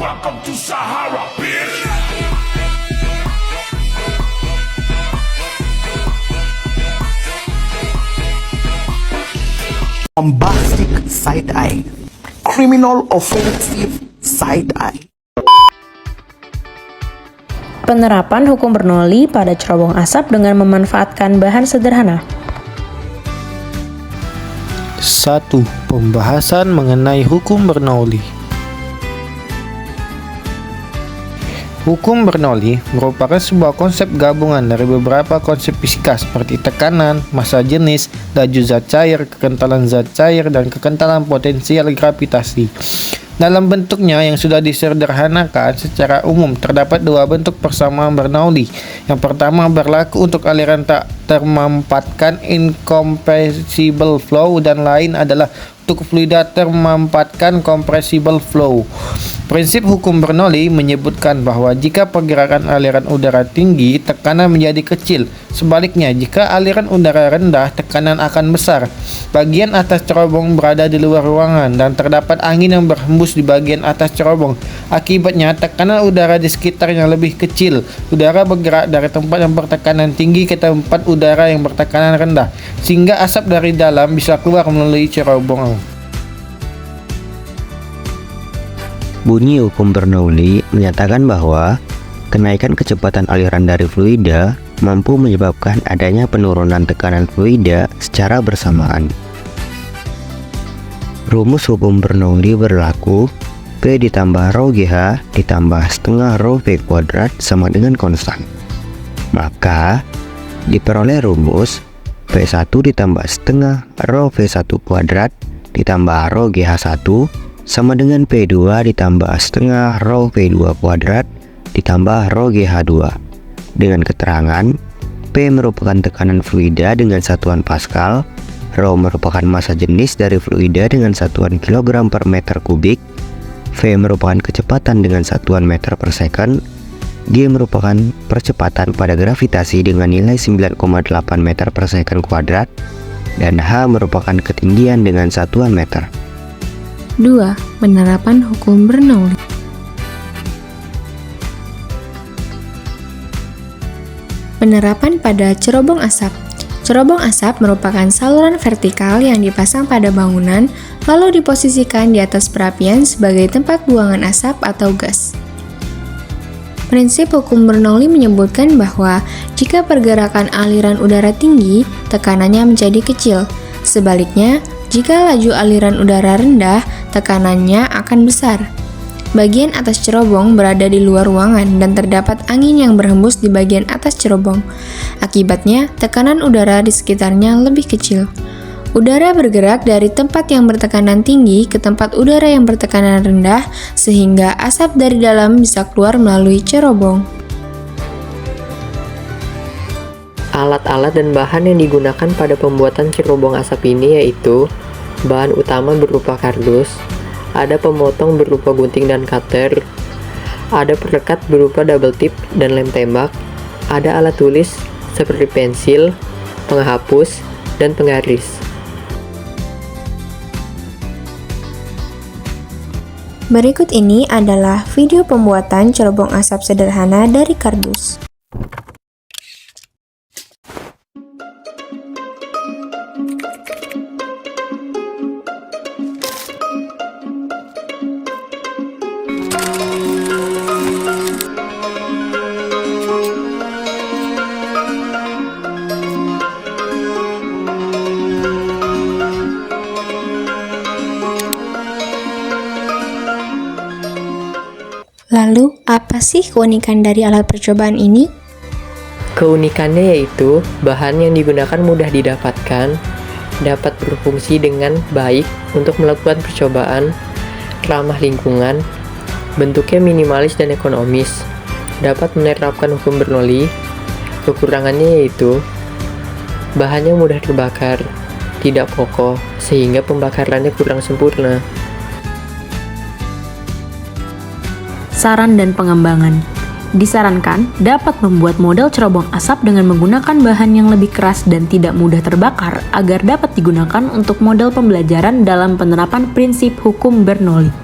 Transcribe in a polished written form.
Welcome to Sahara, bitch. Bombastic side-eye, criminal offensive side-eye. Penerapan hukum Bernoulli pada cerobong asap dengan memanfaatkan bahan sederhana. 1. Pembahasan mengenai hukum Bernoulli. Hukum Bernoulli merupakan sebuah konsep gabungan dari beberapa konsep fisika seperti tekanan, massa jenis, laju zat cair, kekentalan zat cair, dan kekentalan potensial gravitasi. Dalam bentuknya yang sudah disederhanakan, secara umum terdapat dua bentuk persamaan Bernoulli. Yang pertama berlaku untuk aliran tak termampatkan incompressible flow, dan lain adalah untuk fluida termampatkan compressible flow. Prinsip hukum Bernoulli menyebutkan bahwa jika pergerakan aliran udara tinggi, tekanan menjadi kecil. Sebaliknya, jika aliran udara rendah, tekanan akan besar. Bagian atas cerobong berada di luar ruangan dan terdapat angin yang berhembus di bagian atas cerobong. Akibatnya, tekanan udara di sekitarnya lebih kecil. Udara bergerak dari tempat yang bertekanan tinggi ke tempat udara yang bertekanan rendah, sehingga asap dari dalam bisa keluar melalui cerobong. Bunyi hukum Bernoulli menyatakan bahwa kenaikan kecepatan aliran dari fluida mampu menyebabkan adanya penurunan tekanan fluida secara bersamaan. Rumus hukum Bernoulli berlaku P ditambah rho GH ditambah setengah rho V kuadrat sama dengan konstan. Maka diperoleh rumus P1 ditambah setengah rho V1 kuadrat ditambah rho GH1 sama dengan P2 ditambah setengah rho V2 kuadrat ditambah rho GH2, dengan keterangan P merupakan tekanan fluida dengan satuan Pascal, rho merupakan massa jenis dari fluida dengan satuan kilogram per meter kubik, V merupakan kecepatan dengan satuan meter per second, G merupakan percepatan pada gravitasi dengan nilai 9,8 meter per second kuadrat, dan H merupakan ketinggian dengan satuan meter. 2. Penerapan hukum Bernoulli. Penerapan pada cerobong asap. Cerobong asap merupakan saluran vertikal yang dipasang pada bangunan lalu diposisikan di atas perapian sebagai tempat buangan asap atau gas. Prinsip hukum Bernoulli menyebutkan bahwa jika pergerakan aliran udara tinggi, tekanannya menjadi kecil. Sebaliknya, jika laju aliran udara rendah, tekanannya akan besar. Bagian atas cerobong berada di luar ruangan dan terdapat angin yang berhembus di bagian atas cerobong. Akibatnya, tekanan udara di sekitarnya lebih kecil. Udara bergerak dari tempat yang bertekanan tinggi ke tempat udara yang bertekanan rendah, sehingga asap dari dalam bisa keluar melalui cerobong. Alat-alat dan bahan yang digunakan pada pembuatan cerobong asap ini yaitu bahan utama berupa kardus, ada pemotong berupa gunting dan cutter, ada perekat berupa double tip dan lem tembak, ada alat tulis seperti pensil, penghapus, dan penggaris. Berikut ini adalah video pembuatan cerobong asap sederhana dari kardus. Lalu, apa sih keunikan dari alat percobaan ini? Keunikannya yaitu bahan yang digunakan mudah didapatkan, dapat berfungsi dengan baik untuk melakukan percobaan, ramah lingkungan, bentuknya minimalis dan ekonomis, dapat menerapkan hukum Bernoulli. Kekurangannya yaitu bahannya mudah terbakar, tidak kokoh, sehingga pembakarannya kurang sempurna. Saran dan pengembangan. Disarankan dapat membuat model cerobong asap dengan menggunakan bahan yang lebih keras dan tidak mudah terbakar agar dapat digunakan untuk model pembelajaran dalam penerapan prinsip hukum Bernoulli.